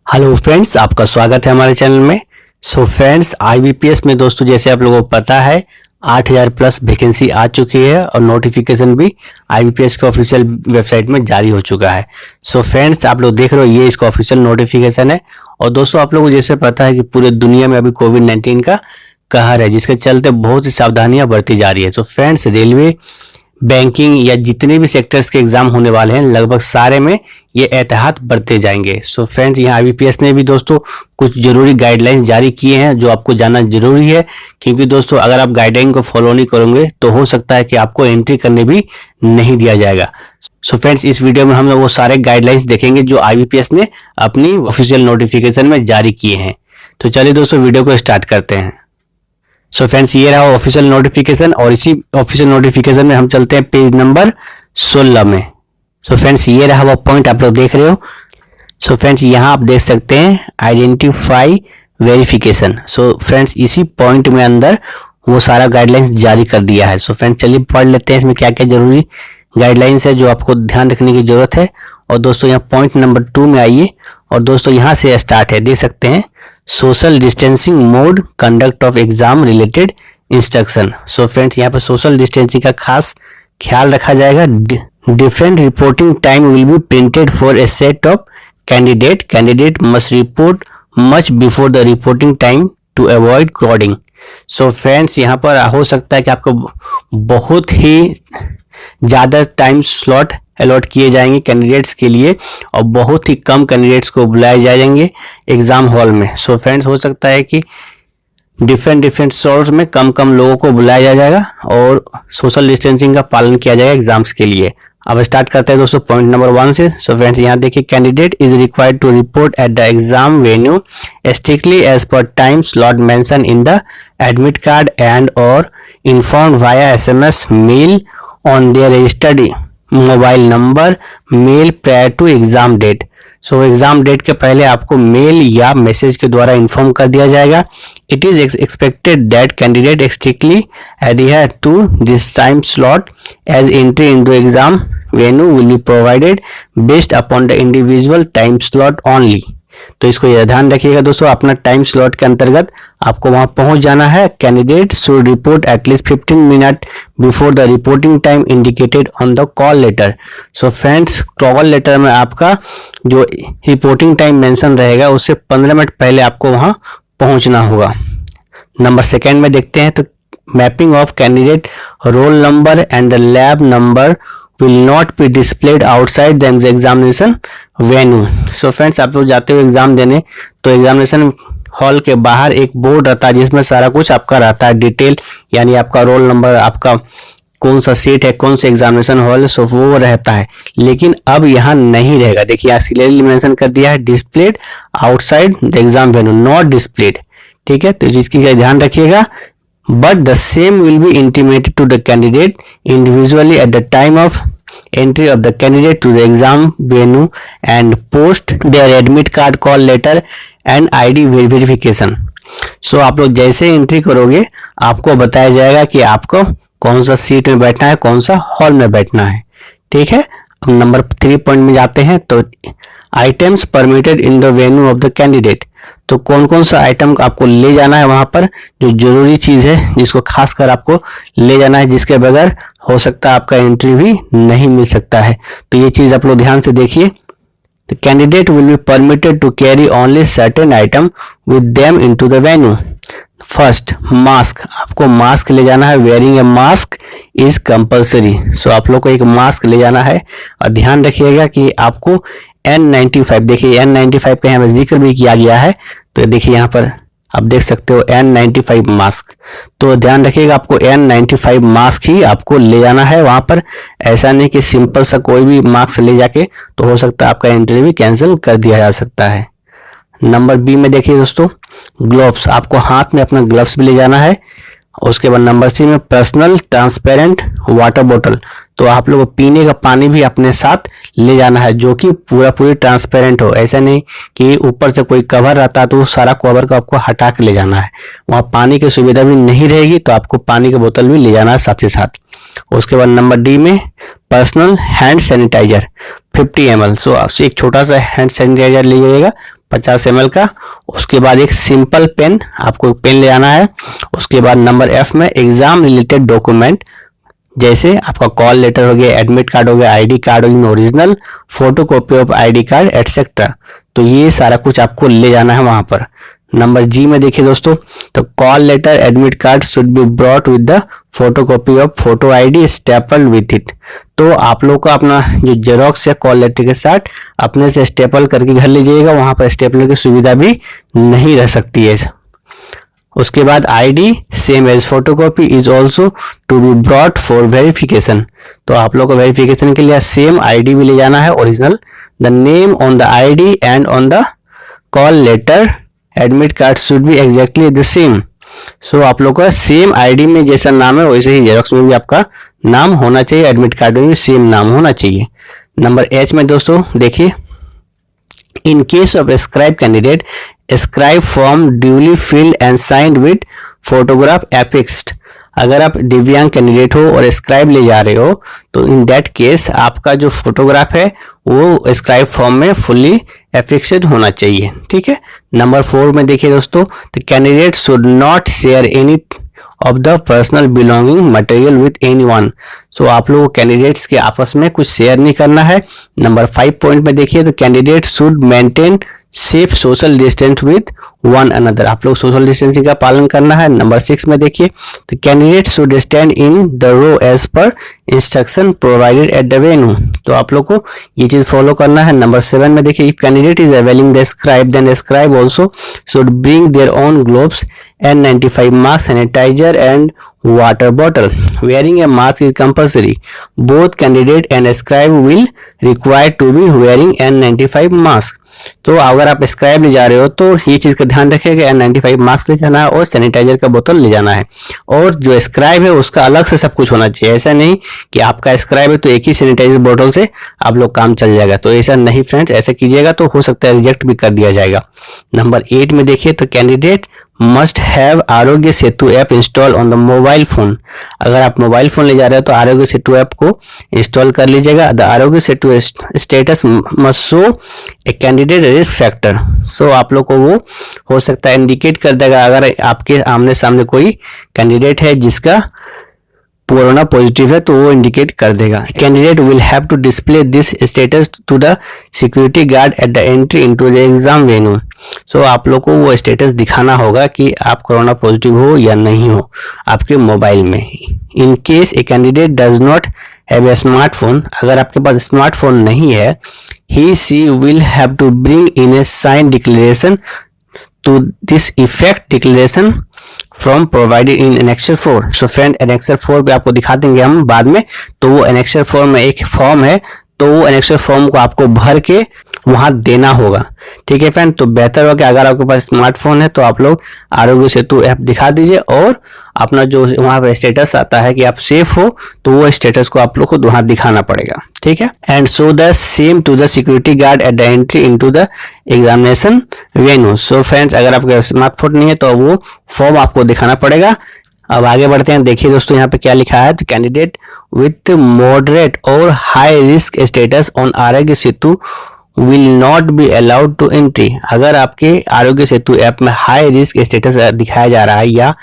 Hello friends, आपका स्वागत है हमारे चैनल में। सो फ्रेंड्स, आईबीपीएस में दोस्तों जैसे आप लोगों को पता है 8000 प्लस वैकेंसी आ चुकी है और नोटिफिकेशन भी आईबीपीएस के ऑफिशियल वेबसाइट में जारी हो चुका है। सो फ्रेंड्स, आप लोग देख रहे हो ये इसका ऑफिशियल नोटिफिकेशन है। और दोस्तों आप लोगों को जैसे पता है कि पूरे दुनिया में अभी कोविड-19 का कहर है, जिसके चलते बहुत सी सावधानियां बरती जा रही है। तो फ्रेंड्स, रेलवे, बैंकिंग या जितने भी सेक्टर्स के एग्जाम होने वाले हैं लगभग सारे में ये एहतियात बरते जाएंगे। सो फ्रेंड्स, यहाँ आईबीपीएस ने भी दोस्तों कुछ जरूरी गाइडलाइंस जारी किए हैं जो आपको जानना जरूरी है, क्योंकि दोस्तों अगर आप गाइडलाइन को फॉलो नहीं करोगे तो हो सकता है कि आपको एंट्री करने भी नहीं दिया जाएगा। सो फ्रेंड्स, इस वीडियो में हम लोग वो सारे गाइडलाइंस देखेंगे जो आईबीपीएस ने अपनी ऑफिशियल नोटिफिकेशन में जारी किए हैं। तो चलिए दोस्तों वीडियो को स्टार्ट करते हैं। सो फ्रेंड्स, ये रहा ऑफिशियल नोटिफिकेशन और इसी ऑफिशियल नोटिफिकेशन में हम चलते हैं पेज नंबर 16 में। सो फ्रेंड्स, ये रहा वो पॉइंट आप लोग देख रहे हो। सो फ्रेंड्स, यहाँ आप देख सकते हैं आइडेंटिफाई वेरिफिकेशन। सो फ्रेंड्स, इसी पॉइंट में अंदर वो सारा गाइडलाइंस जारी कर दिया है। सो फ्रेंड्स, चलिए पढ़ लेते हैं इसमें क्या क्या जरूरी गाइडलाइंस है जो आपको ध्यान रखने की जरूरत है। और दोस्तों यहाँ पॉइंट नंबर 2 में आइए और दोस्तों यहाँ से स्टार्ट है, देख सकते हैं social distancing mode conduct of exam related instruction. So friends, यहाँ पर सोशल डिस्टेंसिंग का खास ख्याल रखा जाएगा। Different reporting time will be printed for a set of candidate must report much before the reporting time to avoid crowding. So friends, यहाँ पर हो सकता है कि आपको बहुत ही ज़्यादा टाइम स्लॉट अलॉट किए जाएंगे कैंडिडेट्स के लिए और बहुत ही कम कैंडिडेट्स को बुलाए जाएंगे एग्ज़ाम हॉल में। सो फ्रेंड्स, हो सकता है कि डिफरेंट स्लॉट्स में कम लोगों को बुलाया जाएगा और सोशल डिस्टेंसिंग का पालन किया जाएगा एग्जाम्स के लिए। अब स्टार्ट करते हैं दोस्तों पॉइंट नंबर 1 से। सो फ्रेंड्स, यहाँ देखिए candidate is required to report at the exam venue strictly as per time slot mention in the admit card and और informed via SMS mail on their registered mobile number mail prior to exam date. So exam date के पहले आपको mail या message के द्वारा inform कर दिया जाएगा। It is expected that candidate strictly adhere to this time slot as entry into exam venue will be provided based upon the individual time slot only। तो इसको यह ध्यान रखिएगा दोस्तों, अपना टाइम स्लॉट के अंतर्गत आपको वहां पहुंच जाना है। Candidate should report at least 15 minute before the reporting time indicated on the call letter. So friends, call letter में आपका जो रिपोर्टिंग टाइम मेंशन रहेगा उससे 15 मिनट पहले आपको वहां पहुंचना होगा। नंबर 2 में देखते हैं तो mapping of candidate roll number and the lab number will not be displayed outside the examination venue। So friends, आप लोग जाते हो एग्जाम देने तो एग्जामिनेशन हॉल के बाहर एक बोर्ड रहता है जिसमें सारा कुछ आपका रहता है डिटेल, यानी आपका रोल नंबर, आपका कौन सा सीट है, कौन सा एग्जामिनेशन हॉल है, सो वो रहता है। लेकिन अब यहाँ नहीं रहेगा। देखिए यहाँ क्लियरली मेंशन कर दिया है displayed outside the exam venue, not displayed. ठीक है, तो इसकी ध्यान रखिएगा। But the same will be intimated to the candidate individually at the time of entry of the candidate to the exam venue and post their admit card, call letter and ID verification। So आप लोग जैसे entry करोगे आपको बताया जाएगा कि आपको कौन सा सीट में बैठना है, कौन सा हॉल में बैठना है। ठीक है, अब नंबर 3 पॉइंट में जाते हैं तो items permitted in the venue of the candidate. तो कौन कौन सा आइटम आपको ले जाना है वहां पर, जो जरूरी चीज है जिसको खासकर आपको ले जाना है, जिसके बगैर हो सकता है आपका एंट्री भी नहीं मिल सकता है। तो ये चीज आप लोग ध्यान से देखिए। The candidate will be permitted to carry only certain item with them into the venue. First, mask, आपको मास्क ले जाना है। Wearing a mask is compulsory. So आप लोग को एक मास्क ले जाना है और ध्यान रखिएगा कि आपको N95, देखिए N95 का यहाँ पर जिक्र भी किया गया है। तो देखिए यहाँ पर आप देख सकते हो N95 मास्क। तो ध्यान रखिएगा आपको N95 मास्क ही आपको ले जाना है वहां पर। ऐसा नहीं कि सिंपल सा कोई भी मास्क ले जाके तो हो सकता है आपका एंट्री भी कैंसिल कर दिया जा सकता है। नंबर B में देखिए दोस्तों, ग्लव्स, आपको हाथ में अपना ग्लव्स भी ले जाना है। उसके बाद नंबर C में पर्सनल ट्रांसपेरेंट वाटर बोतल। तो आप लोग पीने का पानी भी अपने साथ ले जाना है जो कि पूरी ट्रांसपेरेंट हो। ऐसा नहीं कि ऊपर से कोई कवर रहता है तो उस सारा कवर को आपको हटा के ले जाना है। वहाँ पानी की सुविधा भी नहीं रहेगी तो आपको पानी की बोतल भी ले जाना है साथ ही साथ। उसके बाद नंबर D में पर्सनल हैंड सैनिटाइजर 50 ml। सो आपसे एक छोटा सा हैंड सैनिटाइजर ले जाइएगा 50 ml का। उसके बाद एक सिंपल पेन, आपको पेन ले आना है। उसके बाद नंबर F में एग्जाम रिलेटेड डॉक्यूमेंट, जैसे आपका कॉल लेटर हो गया, एडमिट कार्ड हो गया, आईडी कार्ड हो गया original, photo copy of ID card etcetera. तो ये सारा कुछ आपको ले जाना है वहां पर। नंबर G में देखिए दोस्तों, तो call letter admit card should be brought with the photo copy of photo ID staple with it. तो आप लोग को अपना जो जेरोक्स या कॉल लेटर के साथ अपने से स्टेपल करके घर ले जाइएगा, वहां पर स्टेपलर की सुविधा भी नहीं रह सकती है। उसके बाद ID same as photocopy is also to be brought for verification. तो आप लोग को वेरिफिकेशन के लिए सेम आईडी भी ले जाना है original. The name on the ID and on the call letter admit card should be exactly the same. So आप लोग का सेम आईडी में जैसा नाम है वैसे ही जेरोक्स में भी आपका नाम होना चाहिए, एडमिट कार्ड में भी सेम नाम होना चाहिए। नंबर H में दोस्तों देखिए, in case of scribe candidate scribe form duly filled and signed with photograph affixed. अगर आप दिव्यांग कैंडिडेट हो और स्क्राइब ले जा रहे हो तो इन दैट केस आपका जो फोटोग्राफ है वो स्क्राइब फॉर्म में फुल्ली एफिक्स्ड होना चाहिए। ठीक है। नंबर 4 में देखिए दोस्तों, the candidate should not share any of the personal belonging material with anyone. So आप लोग कैंडिडेट्स के आपस में कुछ शेयर नहीं करना है। नंबर 5 पॉइंट में देखिए, तो candidate should maintain safe social distance with one another. आप लोग सोशल डिस्टेंसिंग का पालन करना है। नंबर 6 में देखिए, तो candidate should stand in the row as per instruction provided at the venue. तो आप लोग को ये चीज फॉलो करना है। नंबर 7 में देखिए, if candidate is availing the scribe then scribe also should bring their own gloves N95 mask, sanitizer and water bottle. Wearing a mask is compulsory. Both candidate and scribe will required to be wearing N95 mask. तो अगर आप scribe ले जा रहे हो तो ये चीज का ध्यान रखिएगा, N95 मास्क ले जाना है और सैनिटाइजर का बोतल ले जाना है। और जो स्क्राइब है उसका अलग से सब कुछ होना चाहिए। ऐसा नहीं कि आपका स्क्राइब है तो एक ही सैनिटाइजर बोतल से आप लोग काम चल जाएगा, तो ऐसा नहीं फ्रेंड्स। ऐसा कीजिएगा तो हो सकता है रिजेक्ट भी कर दिया जाएगा। नंबर 8 में देखिए, तो candidate must have Aarogya Setu app install on the mobile phone. अगर आप मोबाइल फोन ले जा रहे हो तो आरोग्य सेतु ऐप को इंस्टॉल कर लीजिएगा। The Aarogya Setu status must show a candidate risk factor. So आप लोग को वो हो सकता है इंडिकेट कर देगा अगर आपके आमने सामने कोई कैंडिडेट है जिसका कोरोना पॉजिटिव है तो वो इंडिकेट कर देगा। Candidate will have to display this status to the security guard at the entry into the exam venue. So आप लोग को वो स्टेटस दिखाना होगा कि आप कोरोना पॉजिटिव हो या नहीं हो आपके मोबाइल में। In case a candidate does not have a smartphone, अगर आपके पास स्मार्टफोन नहीं है, he she will have to bring in a sign declaration to this effect declaration from provided in annexure 4। So friend annexure 4 पे आपको दिखा देंगे हम बाद में। तो वो एनेक्सर 4 में एक फॉर्म है, तो वो एनेक्सर फॉर्म को आपको भर के वहां देना होगा। ठीक है फ्रेंड। तो बेहतर होगा कि अगर आपके पास स्मार्टफोन है तो आप लोग आरोग्य सेतु ऐप दिखा दीजिए और अपना जो वहां पर स्टेटस आता है कि आप सेफ हो तो वो स्टेटस को आप लोग को वहां दिखाना पड़ेगा। ठीक है। And show the same to the security guard at the entry into the examination venue. So friends अगर आपके स्मार्टफोन नहीं है तो वो फॉर्म आपको दिखाना पड़ेगा। अब आगे बढ़ते हैं। देखिए दोस्तों यहाँ पे क्या लिखा है, तो कैंडिडेट विथ मॉडरेट और high risk status on Aarogya Setu will not be allowed to entry. अगर आपके आरोग्य सेतु ऐप में हाई रिस्क स्टेटस दिखाया जा रहा है या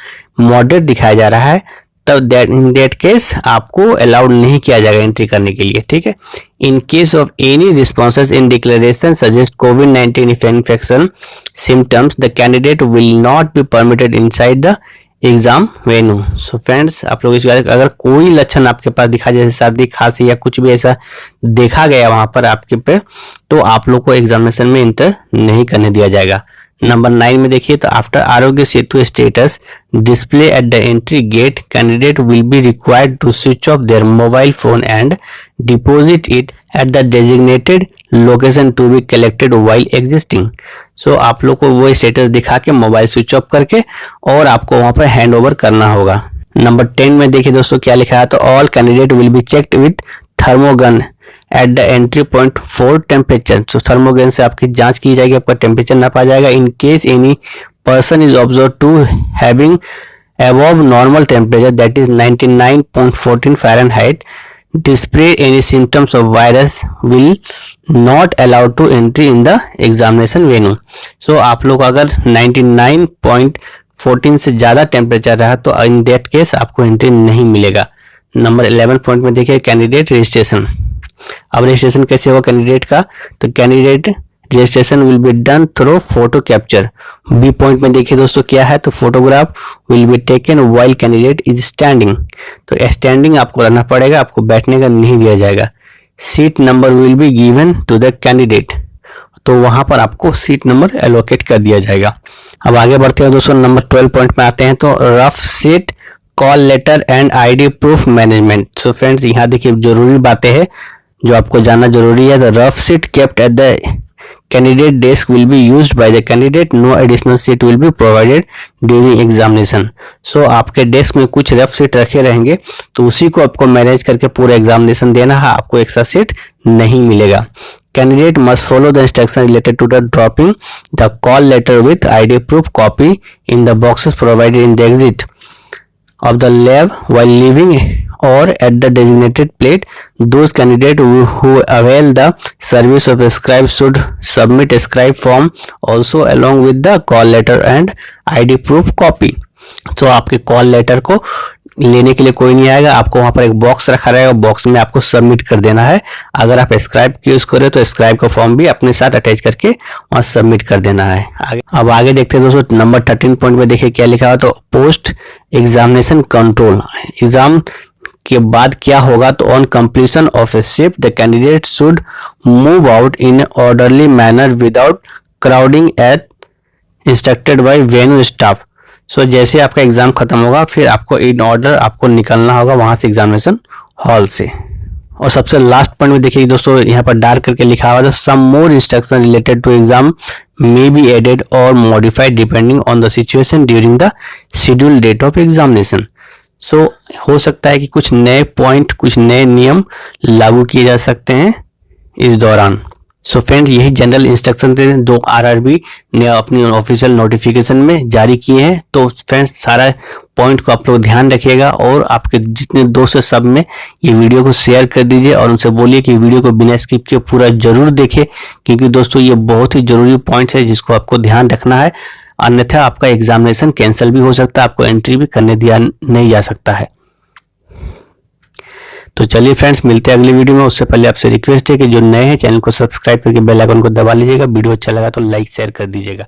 मॉडरेट दिखाया जा रहा है तब इन दैट केस आपको अलाउड नहीं किया जाएगा एंट्री करने के लिए। ठीक है। इन case of any responses in declaration suggest covid infection symptoms the candidate will not be permitted inside the exam venue. So friends आप लोग इस अगर कोई लक्षण आपके पास दिखा जैसे सर्दी खांसी या कुछ भी ऐसा देखा गया वहां पर आपके पे तो आप लोग को एग्जामिनेशन में इंटर नहीं करने दिया जाएगा। नंबर 9 में देखिए, तो after Aarogya Setu status display at the entry gate candidate will be required to switch off their mobile phone and deposit it at the designated location to be collected while existing. So आप लोग को वो status दिखा के mobile switch off करके और आपको वहां पर हैंड ओवर करना होगा। नंबर 10 में देखिए दोस्तों क्या लिखा है, तो all candidate will be checked with thermogun at the entry point for temperature. तो थर्मोगन से आपकी जांच की जाएगी, आपका टेम्परेचर नापा जाएगा। In case any person is observe to having above normal temperature that is 99.14 Fahrenheit display any symptoms of virus will not allowed to entry in the examination venue. So आप लोग अगर 99.14 से ज़्यादा टेम्परेचर रहा तो in that case आपको entry नहीं मिलेगा। नंबर 11 पॉइंट में देखिए कैंडिडेट रजिस्ट्रेशन। अब रजिस्ट्रेशन कैसे होगा कैंडिडेट का, तो candidate registration will be done through photo capture. B point में देखिए दोस्तों क्या है, तो photograph will be taken while candidate is standing. तो स्टैंडिंग आपको रहना पड़ेगा, आपको बैठने का नहीं दिया जाएगा। Seat number will be given to the candidate, तो वहां पर आपको सीट नंबर एलोकेट कर दिया जाएगा। अब आगे बढ़ते हैं दोस्तों, नंबर 12 पॉइंट में आते हैं। तो rough sheet, call letter and ID proof management. So friends यहाँ देखिए जरूरी बातें हैं जो आपको जानना जरूरी है। The rough sheet kept at the candidate desk will be used by the candidate, no additional sheet will be provided during examination. So आपके डेस्क में कुछ रफ सीट रखे रहेंगे तो उसी को आपको मैनेज करके पूरा एग्जामिनेशन देना है, आपको एक्स्ट्रा सीट नहीं मिलेगा। Candidate must follow the instruction related to the dropping the call letter with ID proof copy in the boxes provided in the exit of the lab while leaving or at the designated plate. Those candidates who avail the service of a scribe should submit a scribe form also along with the call letter and ID proof copy. तो आपके call letter को लेने के लिए कोई नहीं आएगा, आपको वहां पर एक बॉक्स रखा रहेगा, बॉक्स में आपको सबमिट कर देना है। अगर आप स्क्राइब की यूज करें तो स्क्राइब का फॉर्म भी अपने साथ अटैच करके वहां सबमिट कर देना है। अब आगे देखते हैं दोस्तों, नंबर 13 पॉइंट में देखिए क्या लिखा हुआ, तो पोस्ट एग्जामिनेशन कंट्रोल। एग्जाम के बाद क्या होगा, तो on completion of a shift the candidate should move out in orderly manner without crowding at instructed by venue staff. So जैसे आपका एग्जाम खत्म होगा फिर आपको इन ऑर्डर आपको निकलना होगा वहां से एग्जामिनेशन हॉल से। और सबसे लास्ट पॉइंट में देखिए दोस्तों यहाँ पर डार्क करके लिखा हुआ है, some more instruction related to exam may be added और modified depending on the situation during the schedule date of examination. So हो सकता है कि कुछ नए पॉइंट, कुछ नए नियम लागू किए जा सकते हैं इस दौरान। सो फ्रेंड्स यही जनरल इंस्ट्रक्शन थे जो आरआरबी ने अपनी ऑफिशियल नोटिफिकेशन में जारी किए हैं। तो फ्रेंड्स सारा पॉइंट को आप लोग ध्यान रखिएगा और आपके जितने दोस्त है सब में ये वीडियो को शेयर कर दीजिए और उनसे बोलिए कि वीडियो को बिना स्किप किए पूरा जरूर देखें, क्योंकि दोस्तों ये बहुत ही जरूरी पॉइंट है जिसको आपको ध्यान रखना है, अन्यथा आपका एग्जामिनेशन कैंसिल भी हो सकता है, आपको एंट्री भी करने दिया नहीं जा सकता है। तो चलिए फ्रेंड्स मिलते हैं अगली वीडियो में। उससे पहले आपसे रिक्वेस्ट है कि जो नए हैं चैनल को सब्सक्राइब करके बेल आइकन को दबा लीजिएगा। वीडियो अच्छा लगा तो लाइक शेयर कर दीजिएगा।